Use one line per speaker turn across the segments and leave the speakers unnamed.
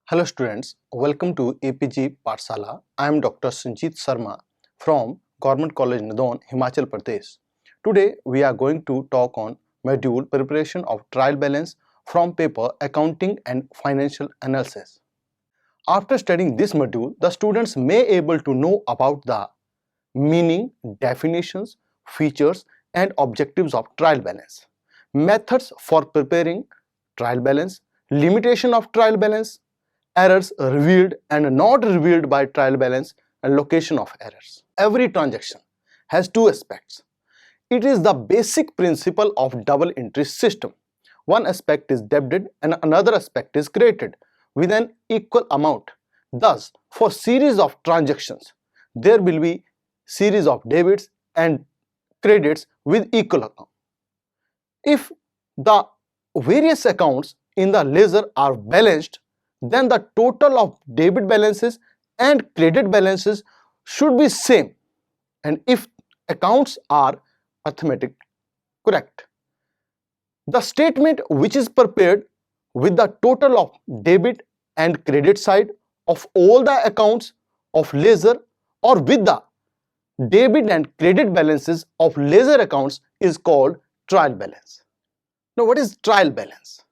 Hello students, welcome to APG Pathshala. I am Dr. Sanjeet Sharma from Government College Nadon, Himachal Pradesh. Today we are going to talk on module preparation of trial balance from paper accounting and financial analysis. After studying this module, the students may able to know about the meaning, definitions, features and objectives of trial balance, methods for preparing trial balance, limitation of trial balance, errors revealed and not revealed by trial balance, and location of errors. Every transaction has two aspects. It is the basic principle of double entry system. One aspect is debited and another aspect is credited with an equal amount. Thus, for series of transactions, there will be series of debits and credits with equal amount. If the various accounts in the ledger are balanced, then the total of debit balances and credit balances should be same, and if accounts are arithmetic correct. The statement which is prepared with the total of debit and credit side of all the accounts of ledger or with the debit and credit balances of ledger accounts is called trial balance. Now, what is trial balance?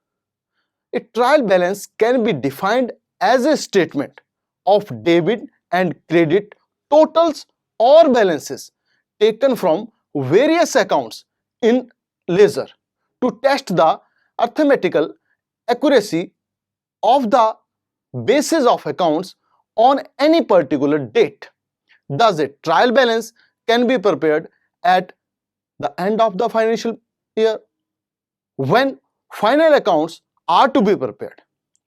A trial balance can be defined as a statement of debit and credit totals or balances taken from various accounts in ledger to test the arithmetical accuracy of the basis of accounts on any particular date. Thus, a trial balance can be prepared at the end of the financial year when final accounts are to be prepared.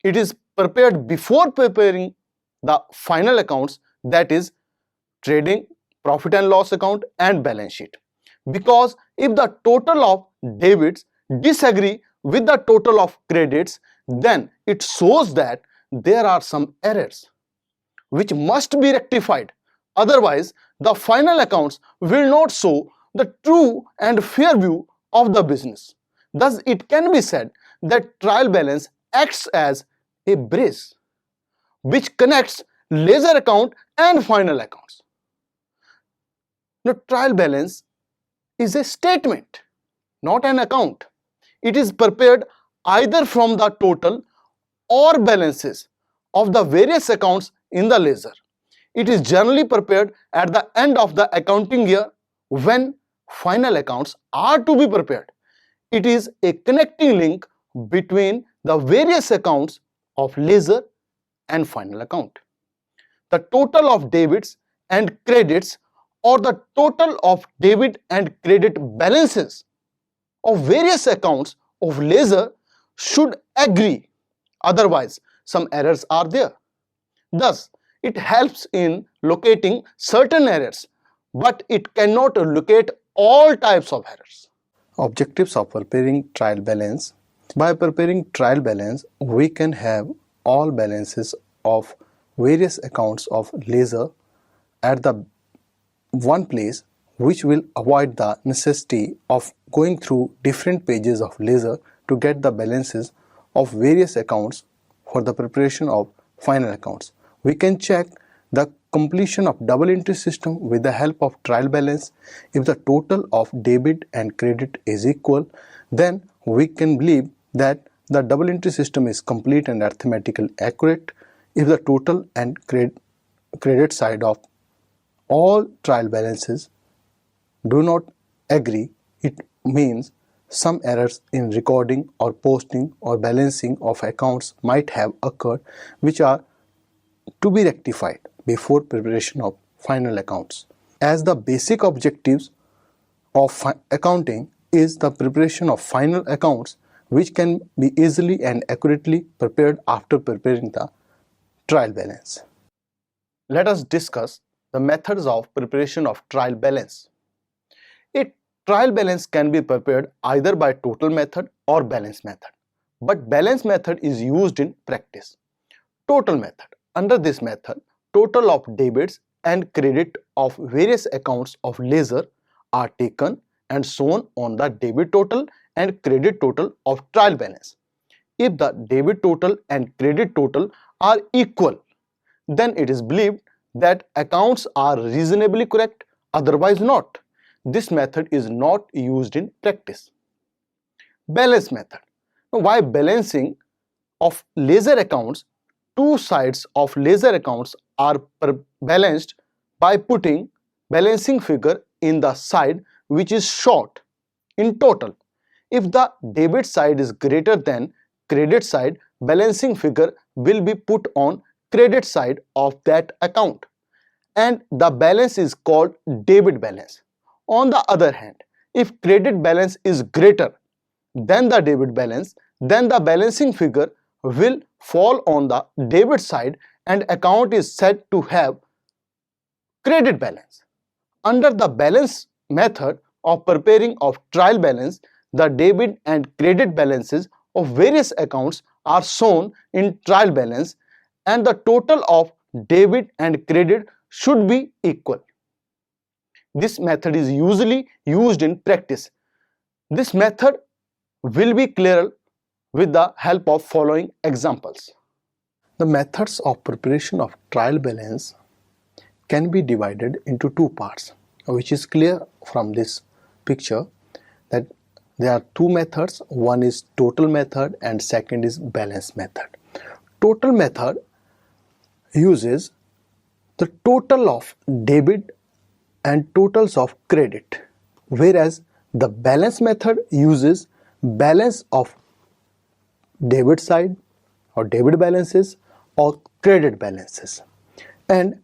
It is prepared before preparing the final accounts, that is trading, profit and loss account and balance sheet. Because if the total of debits disagree with the total of credits, then it shows that there are some errors which must be rectified. Otherwise, the final accounts will not show the true and fair view of the business. Thus, it can be said that trial balance acts as a bridge which connects ledger account and final accounts. Now, trial balance is a statement, not an account. It is prepared either from the total or balances of the various accounts in the ledger. It is generally prepared at the end of the accounting year when final accounts are to be prepared. It is a connecting link between the various accounts of ledger and final account. The total of debits and credits or the total of debit and credit balances of various accounts of ledger should agree, otherwise some errors are there. Thus, it helps in locating certain errors, but it cannot locate all types of errors. Objectives of preparing trial balance. By preparing trial balance, we can have all balances of various accounts of ledger at the one place, which will avoid the necessity of going through different pages of ledger to get the balances of various accounts for the preparation of final accounts. We can check the completion of double entry system with the help of trial balance. If the total of debit and credit is equal, then we can believe that the double entry system is complete and arithmetically accurate. If the total and credit side of all trial balances do not agree, it means some errors in recording or posting or balancing of accounts might have occurred, which are to be rectified before preparation of final accounts. As the basic objectives of accounting is the preparation of final accounts, which can be easily and accurately prepared after preparing the trial balance. Let us discuss the methods of preparation of trial balance. A trial balance can be prepared either by total method or balance method, but balance method is used in practice. Total method. Under this method, total of debits and credit of various accounts of ledger are taken and shown on the debit total and credit total of trial balance. if the debit total and credit total are equal, then it is believed that accounts are reasonably correct, otherwise not. This method is not used in practice. Balance method. Now, why balancing of ledger accounts? Two sides of ledger accounts are balanced by putting balancing figure in the side which is short in total. If the debit side is greater than credit side, balancing figure will be put on credit side of that account and the balance is called debit balance. On the other hand, if credit balance is greater than the debit balance, then the balancing figure will fall on the debit side and account is said to have credit balance. Under the balance method of preparing of trial balance, the debit and credit balances of various accounts are shown in trial balance and the total of debit and credit should be equal. This method is usually used in practice. This method will be clearer with the help of following examples. The methods of preparation of trial balance can be divided into two parts, which is clear from this picture that there are two methods. One is total method and second is balance method. Total method uses the total of debit and totals of credit, whereas the balance method uses balance of debit side or debit balances or credit balances. And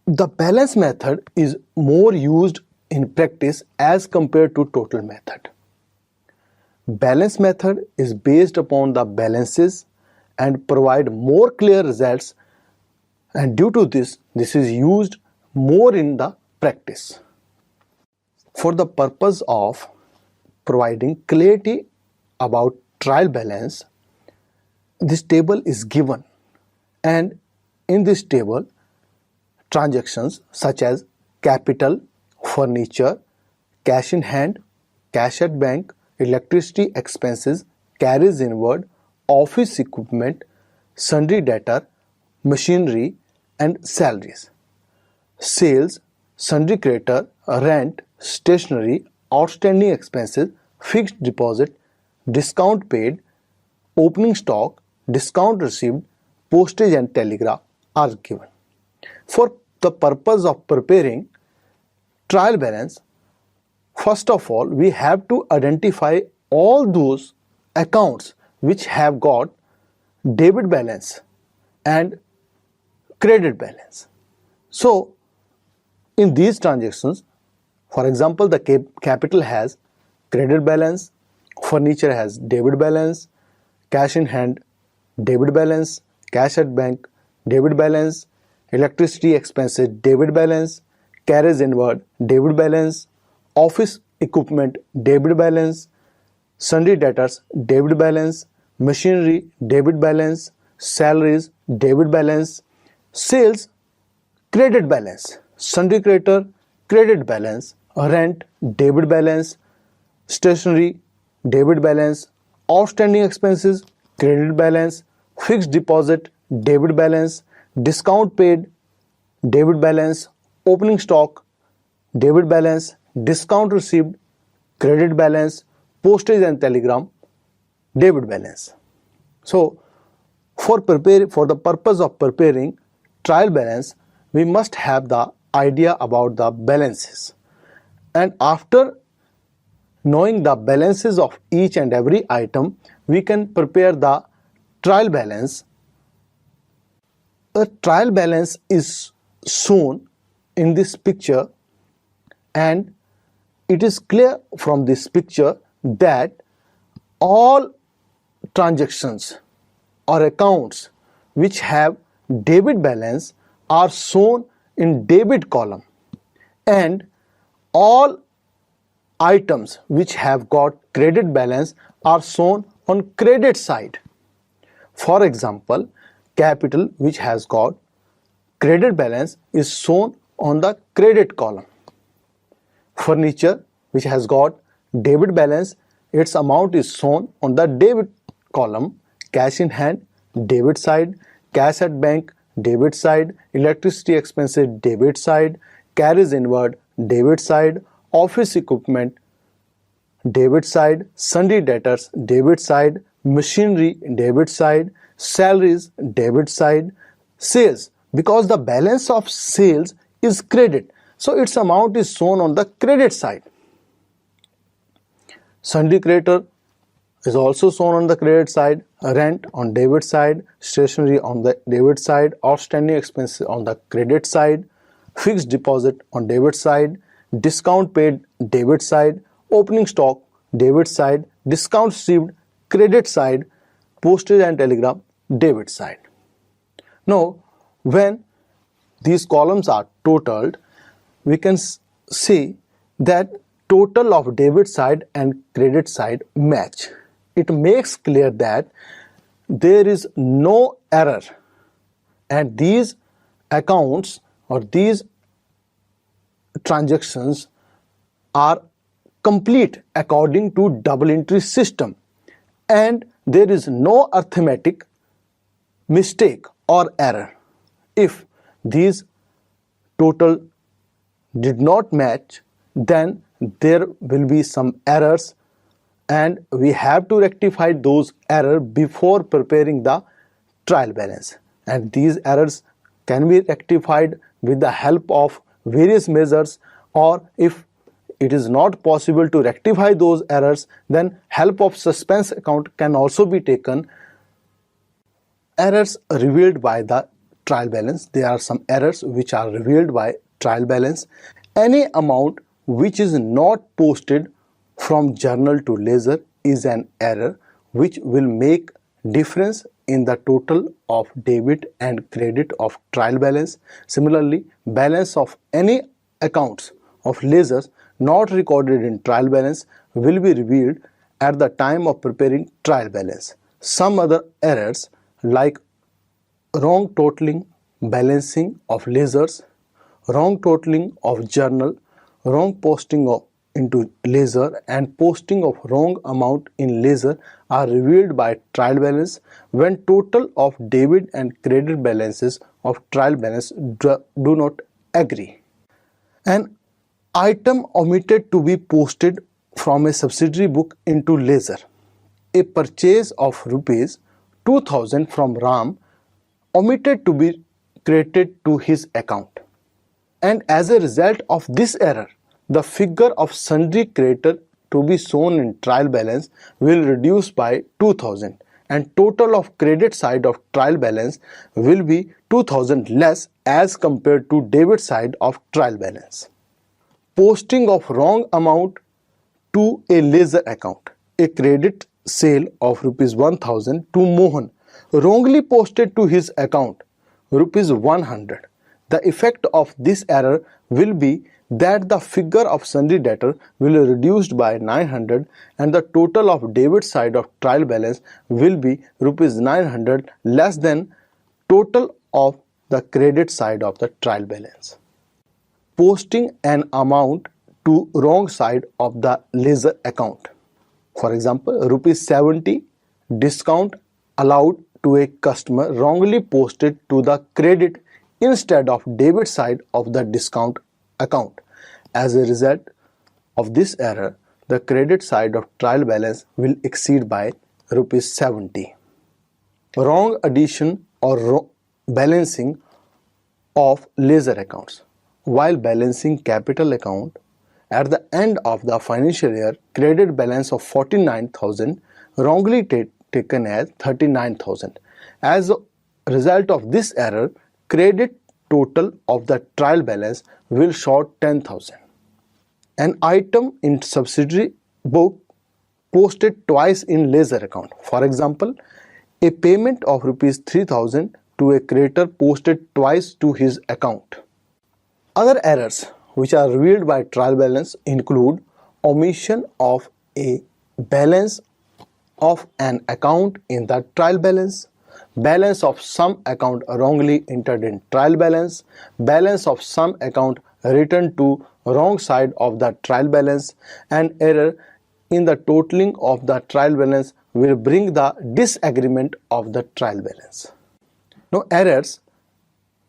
the balance method is more used in practice as compared to total method. Balance method is based upon the balances and provide more clear results, and due to this is used more in the practice. For the purpose of providing clarity about trial balance, this table is given, and in this table transactions such as capital, furniture, cash in hand, cash at bank, electricity expenses, carriage inward, office equipment, sundry debtor, machinery and salaries, sales, sundry creditor, rent, stationery, outstanding expenses, fixed deposit, discount paid, opening stock, discount received, postage and telegraph are given. For the purpose of preparing trial balance, first of all, we have to identify all those accounts which have got debit balance and credit balance. So, in these transactions, for example, the capital has credit balance, furniture has debit balance, cash in hand debit balance, cash at bank debit balance, electricity expenses debit balance, carriage inward debit balance, office equipment debit balance, sundry debtors debit balance, machinery debit balance, salaries debit balance, sales credit balance, sundry creditor credit balance, rent debit balance, stationery debit balance, outstanding expenses credit balance, fixed deposit debit balance, discount paid debit balance, opening stock debit balance, discount received credit balance, postage and telegram debit balance. So for the purpose of preparing trial balance, we must have the idea about the balances, and after knowing the balances of each and every item, we can prepare the trial balance. A trial balance is shown in this picture, and it is clear from this picture that all transactions or accounts which have debit balance are shown in debit column, and all items which have got credit balance are shown on credit side. For example, capital which has got credit balance is shown on the credit column. Furniture which has got debit balance, its amount is shown on the debit column, cash in hand, debit side, cash at bank, debit side, electricity expenses, debit side, carriage inward, debit side, office equipment, debit side, sundry debtors, debit side, machinery, debit side, salaries, debit side, sales, because the balance of sales is credit, so its amount is shown on the credit side. Sundry creditor is also shown on the credit side, rent on debit side, stationery on the debit side, outstanding expenses on the credit side, fixed deposit on debit side, discount paid debit side, opening stock debit side, discount received credit side, postage and telegram debit side. Now, when these columns are totaled, we can see that total of debit side and credit side match. It makes clear that there is no error, and these accounts or these transactions are complete according to double entry system, and there is no arithmetic mistake or error. If these total did not match, then there will be some errors, and we have to rectify those errors before preparing the trial balance. And these errors can be rectified with the help of various measures, or if it is not possible to rectify those errors, then help of suspense account can also be taken. Errors revealed by the trial balance. There are some errors which are revealed by trial balance. Any amount which is not posted from journal to ledger is an error which will make difference in the total of debit and credit of trial balance. Similarly, balance of any accounts of ledgers not recorded in trial balance will be revealed at the time of preparing trial balance. Some other errors like wrong totaling, balancing of ledgers, wrong totaling of journal, wrong posting of into ledger, and posting of wrong amount in ledger are revealed by trial balance when total of debit and credit balances of trial balance do not agree. An item omitted to be posted from a subsidiary book into ledger. A purchase of rupees 2000 from Ram omitted to be credited to his account, and as a result of this error, the figure of sundry creditor to be shown in trial balance will reduce by 2000, and total of credit side of trial balance will be 2000 less as compared to debit side of trial balance. Posting of wrong amount to a ledger account. A credit sale of rupees 1000 to Mohan wrongly posted to his account rupees 100. The effect of this error will be that the figure of sundry debtor will be reduced by 900, and the total of debit side of trial balance will be rupees 900 less than total of the credit side of the trial balance. Posting an amount to wrong side of the ledger account. For example, rupees 70 discount allowed to a customer wrongly posted to the credit instead of debit side of the discount account. As a result of this error, the credit side of trial balance will exceed by rupees 70. Wrong addition or balancing of ledger accounts. While balancing capital account, at the end of the financial year, credit balance of 49,000 wrongly taken as 39,000. As a result of this error, credit total of the trial balance will short 10,000. An item in subsidiary book posted twice in ledger account. For example, a payment of rupees 3,000 to a creditor posted twice to his account. Other errors which are revealed by trial balance include omission of a balance of an account in the trial balance, balance of some account wrongly entered in trial balance, balance of some account returned to wrong side of the trial balance, and error in the totaling of the trial balance will bring the disagreement of the trial balance. Now, errors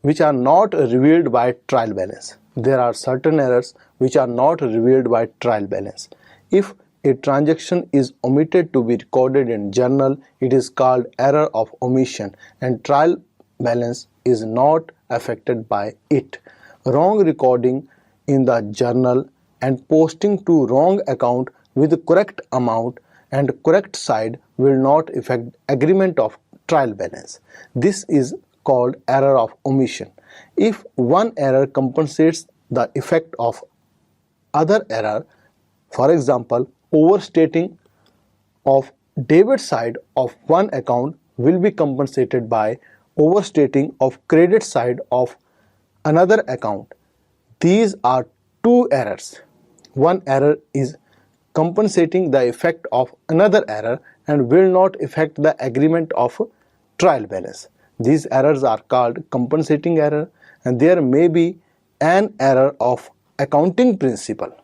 which are not revealed by trial balance. There are certain errors which are not revealed by trial balance. If a transaction is omitted to be recorded in journal, it is called error of omission, and trial balance is not affected by it. Wrong recording in the journal and posting to wrong account with the correct amount and correct side will not affect agreement of trial balance. This is called error of omission. If one error compensates the effect of other error, for example, overstating of debit side of one account will be compensated by overstating of credit side of another account. These are two errors. One error is compensating the effect of another error and will not affect the agreement of trial balance. These errors are called compensating error, and there may be an error of accounting principle.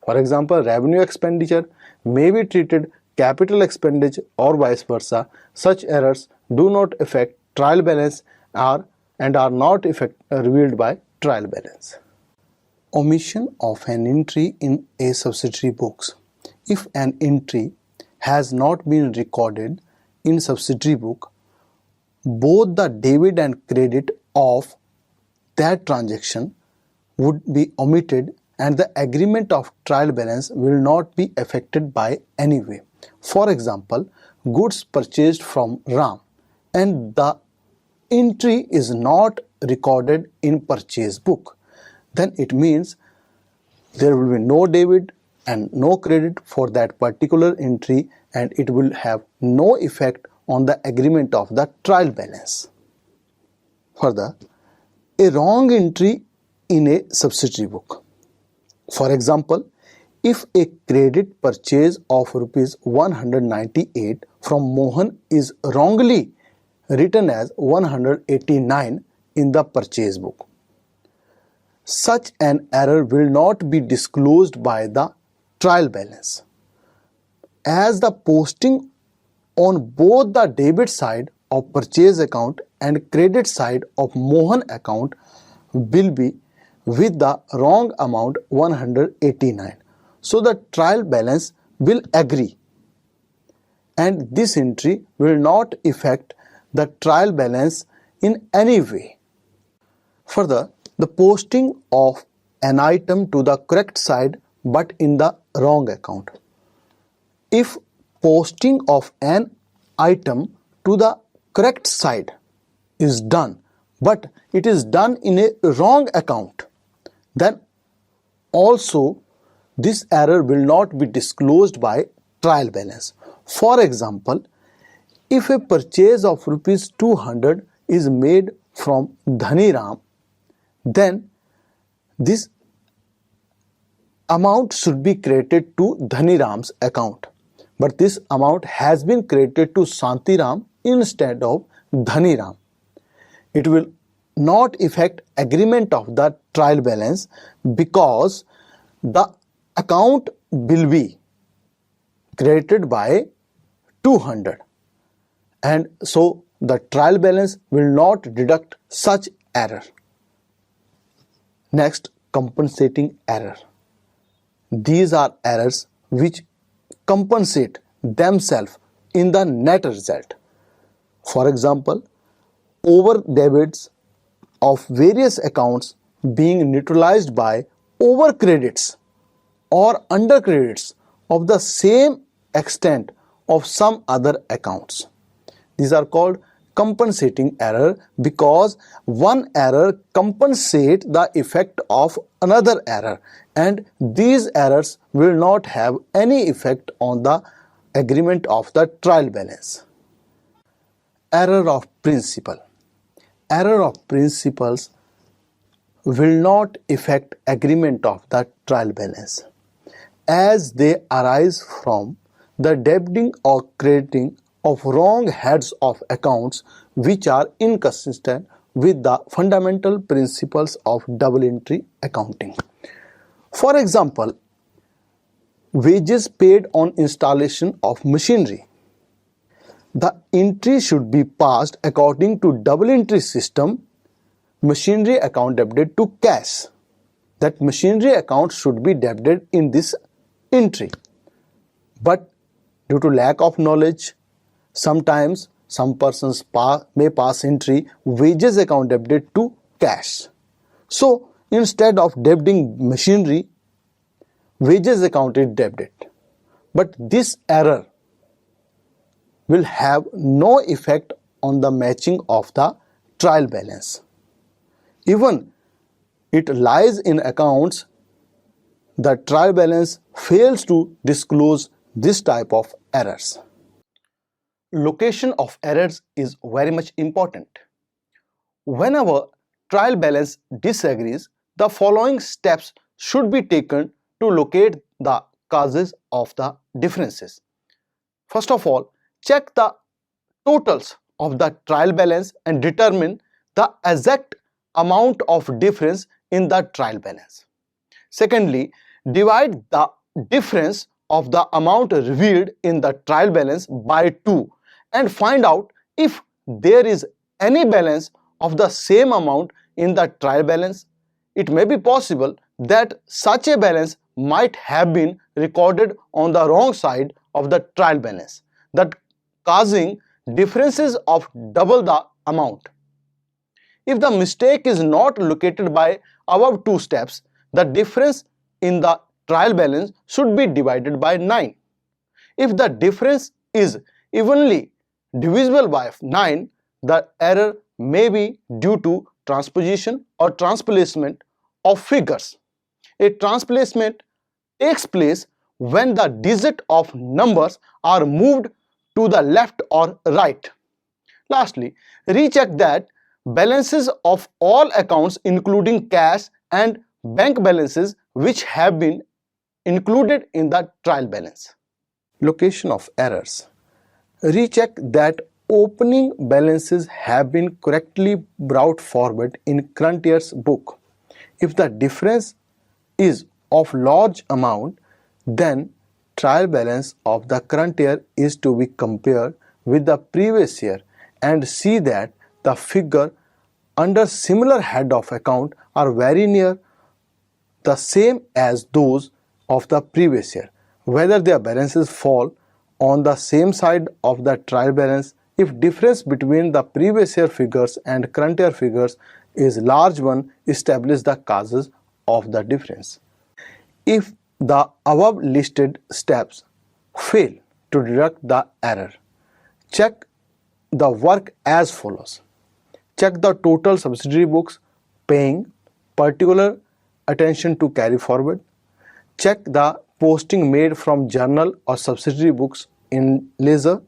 For example, revenue expenditure may be treated capital expenditure or vice versa. Such errors do not affect trial balance and are not revealed by trial balance. Omission of an entry in a subsidiary books. If an entry has not been recorded in subsidiary book, both the debit and credit of that transaction would be omitted and the agreement of trial balance will not be affected by any way. For example, goods purchased from Ram and the entry is not recorded in purchase book, then it means there will be no debit and no credit for that particular entry and it will have no effect on the agreement of the trial balance. Further, a wrong entry in a subsidiary book. For example, if a credit purchase of rupees 198 from Mohan is wrongly written as 189 in the purchase book, such an error will not be disclosed by the trial balance, as the posting on both the debit side of purchase account and credit side of Mohan account will be with the wrong amount 189. So the trial balance will agree and this entry will not affect the trial balance in any way. Further, the posting of an item to the correct side but in the wrong account. If posting of an item to the correct side is done but it is done in a wrong account, then also this error will not be disclosed by trial balance. For example, if a purchase of rupees 200 is made from Dhani Ram, then this amount should be credited to Dhani Ram's account. But this amount has been credited to Shanti Ram instead of Dhani Ram. It will not affect agreement of the trial balance because the account will be credited by 200 and so the trial balance will not deduct such error. Next, compensating error. These are errors which compensate themselves in the net result. For example, over debits of various accounts being neutralized by over credits or under credits of the same extent of some other accounts. These are called compensating error because one error compensates the effect of another error and these errors will not have any effect on the agreement of the trial balance. Error of principle. Error of principles will not affect agreement of the trial balance as they arise from the debiting or crediting of wrong heads of accounts which are inconsistent with the fundamental principles of double entry accounting. For example, wages paid on installation of machinery The entry should be passed according to double entry system, machinery account debited to cash. That machinery account should be debited in this entry. But due to lack of knowledge, sometimes some persons may pass entry wages account debited to cash. So instead of debiting machinery, wages account is debited. But this error will have no effect on the matching of the trial balance. Even it lies in accounts, the trial balance fails to disclose this type of errors. Location of errors is very much important. Whenever trial balance disagrees, the following steps should be taken to locate the causes of the differences. First of all, check the totals of the trial balance and determine the exact amount of difference in the trial balance. Secondly, divide the difference of the amount revealed in the trial balance by 2 and find out if there is any balance of the same amount in the trial balance. It may be possible that such a balance might have been recorded on the wrong side of the trial balance, that causing differences of double the amount. If the mistake is not located by above 2 steps, the difference in the trial balance should be divided by 9. If the difference is evenly divisible by 9, the error may be due to transposition or transplacement of figures. A transplacement takes place when the digit of numbers are moved to the left or right. Lastly, recheck that balances of all accounts including cash and bank balances which have been included in the trial balance. Location of errors. Recheck that opening balances have been correctly brought forward in current year's book. If the difference is of large amount, then trial balance of the current year is to be compared with the previous year and see that the figure under similar head of account are very near the same as those of the previous year. Whether their balances fall on the same side of the trial balance, if difference between the previous year figures and current year figures is large one, establish the causes of the difference. If the above listed steps fail to detect the error, check the work as follows. Check the total subsidiary books, paying particular attention to carry forward. Check the posting made from journal or subsidiary books in ledger.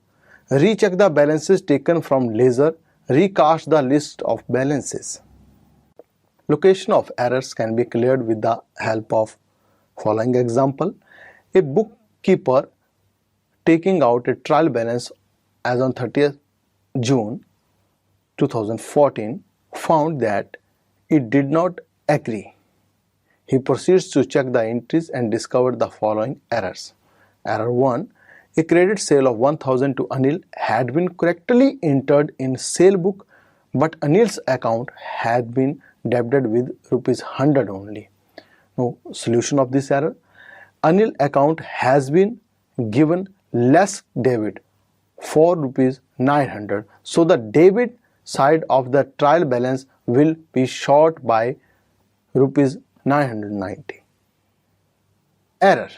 Recheck the balances taken from ledger. Recast the list of balances. Location of errors can be cleared with the help of following example. A bookkeeper taking out a trial balance as on 30th June 2014 found that it did not agree. He proceeds to check the entries and discovered the following errors. Error 1. A credit sale of 1000 to Anil had been correctly entered in sale book, but Anil's account had been debited with rupees 100 only. Now, solution of this error. Anil account has been given less debit for rupees 900. So the debit side of the trial balance will be short by rupees 990. Error.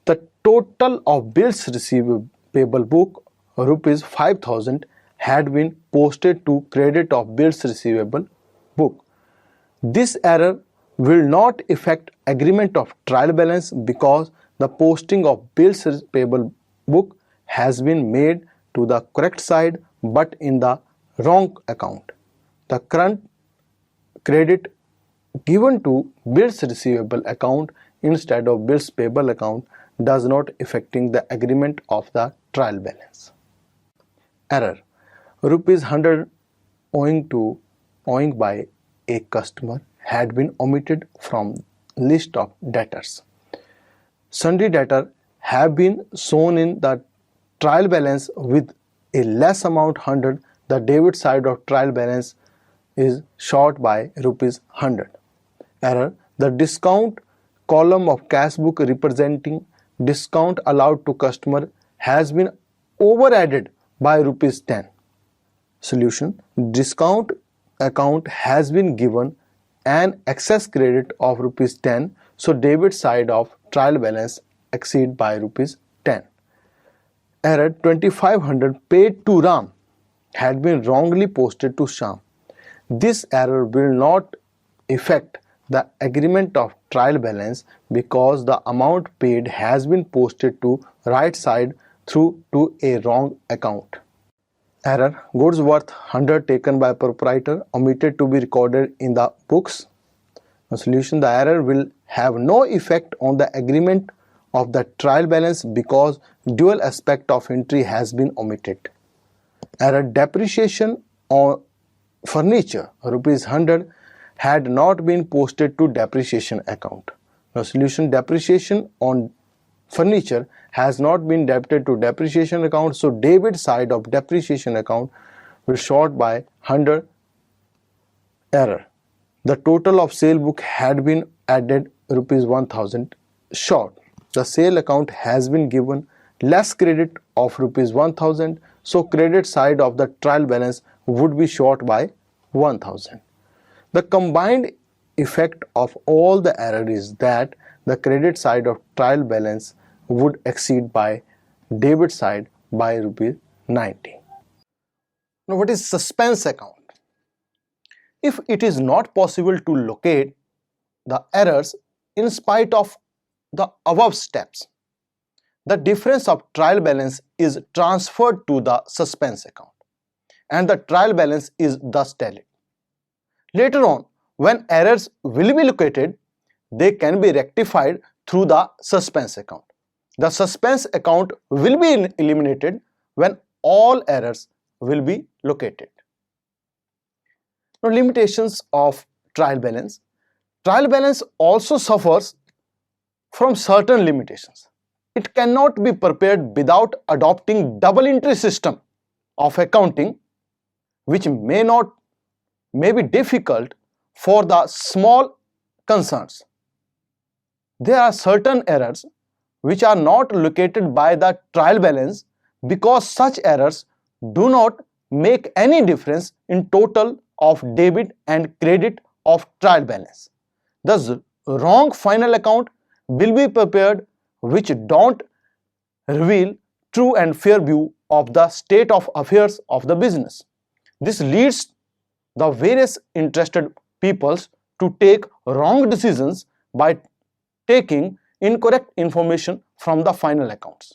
The total of bills receivable book rupees 5000 had been posted to credit of bills receivable book. This error will not affect agreement of trial balance because the posting of bills payable book has been made to the correct side but in the wrong account. The current credit given to bills receivable account instead of bills payable account does not affecting the agreement of the trial balance. Error. Rupees 100 owing by a customer had been omitted from list of debtors. Sundry debtor have been shown in the trial balance with a less amount 100, the debit side of trial balance is short by rupees 100. Error: the discount column of cash book representing discount allowed to customer has been over added by rupees 10. Solution: discount account has been given an excess credit of rupees 10, so debit side of trial balance exceed by rupees 10. Error: 2500 paid to Ram had been wrongly posted to Sham. This error will not affect the agreement of trial balance because the amount paid has been posted to right side through to a wrong account. Error: goods worth 100 taken by proprietor omitted to be recorded in the books. The solution: the error will have no effect on the agreement of the trial balance because dual aspect of entry has been omitted. Error: depreciation on furniture rupees 100 had not been posted to depreciation account. The solution: depreciation on furniture has not been debited to depreciation account, so debit side of depreciation account will short by 100. Error: the total of sale book had been added rupees 1000 short. The sale account has been given less credit of rupees 1000, so credit side of the trial balance would be short by 1000. The combined effect of all the error is that the credit side of trial balance would exceed by debit side by rupees 90. Now, what is suspense account? If it is not possible to locate the errors in spite of the above steps, the difference of trial balance is transferred to the suspense account and the trial balance is thus tallied. Later on, when errors will be located, they can be rectified through the suspense account. The suspense account will be eliminated when all errors will be located. Now, limitations of trial balance. Trial balance also suffers from certain limitations. It cannot be prepared without adopting double entry system of accounting, which may be difficult for the small concerns. There are certain errors which are not located by the trial balance because such errors do not make any difference in total of debit and credit of trial balance. Thus, wrong final account will be prepared which don't reveal true and fair view of the state of affairs of the business. This leads the various interested peoples to take wrong decisions by taking incorrect information from the final accounts.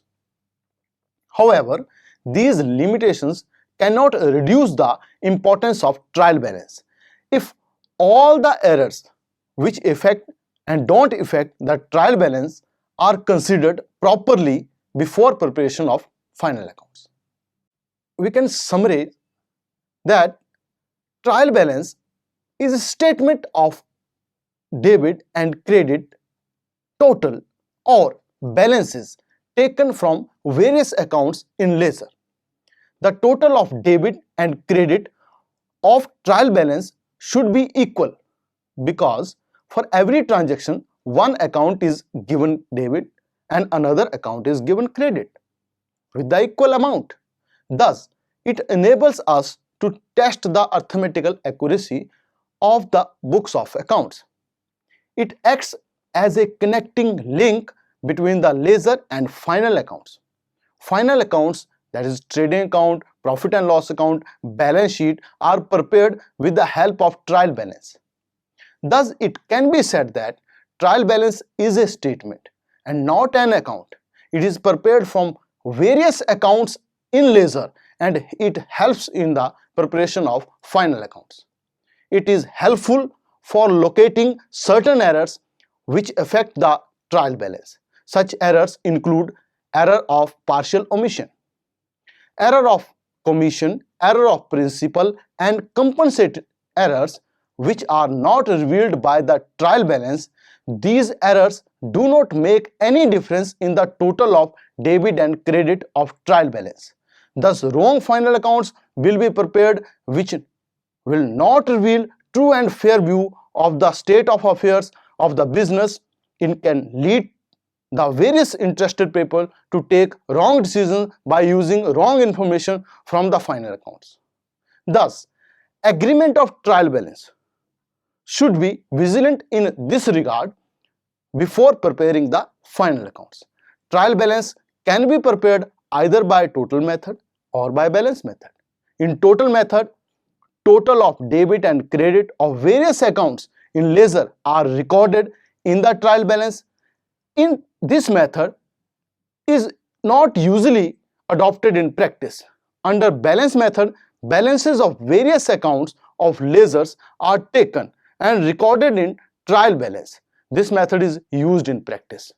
However, these limitations cannot reduce the importance of trial balance. If all the errors which affect and don't affect the trial balance are considered properly before preparation of final accounts. We can summarize that trial balance is a statement of debit and credit total or balances taken from various accounts in ledger. The total of debit and credit of trial balance should be equal because for every transaction one account is given debit and another account is given credit with the equal amount. Thus, it enables us to test the arithmetical accuracy of the books of accounts. It acts as a connecting link between the ledger and final accounts. Final accounts, that is trading account, profit and loss account, balance sheet, are prepared with the help of trial balance. Thus, it can be said that trial balance is a statement and not an account. It is prepared from various accounts in ledger and it helps in the preparation of final accounts. It is helpful for locating certain errors which affect the trial balance. Such errors include error of partial omission, error of commission, error of principal, and compensated errors which are not revealed by the trial balance. These errors do not make any difference in the total of debit and credit of trial balance. Thus, wrong final accounts will be prepared which will not reveal true and fair view of the state of affairs of the business. It can lead the various interested people to take wrong decisions by using wrong information from the final accounts. Thus, agreement of trial balance should be vigilant in this regard before preparing the final accounts. Trial balance can be prepared either by total method or by balance method. In total method, total of debit and credit of various accounts in ledger are recorded in the trial balance. In this method is not usually adopted in practice. Under balance method, balances of various accounts of ledgers are taken and recorded in trial balance. This method is used in practice.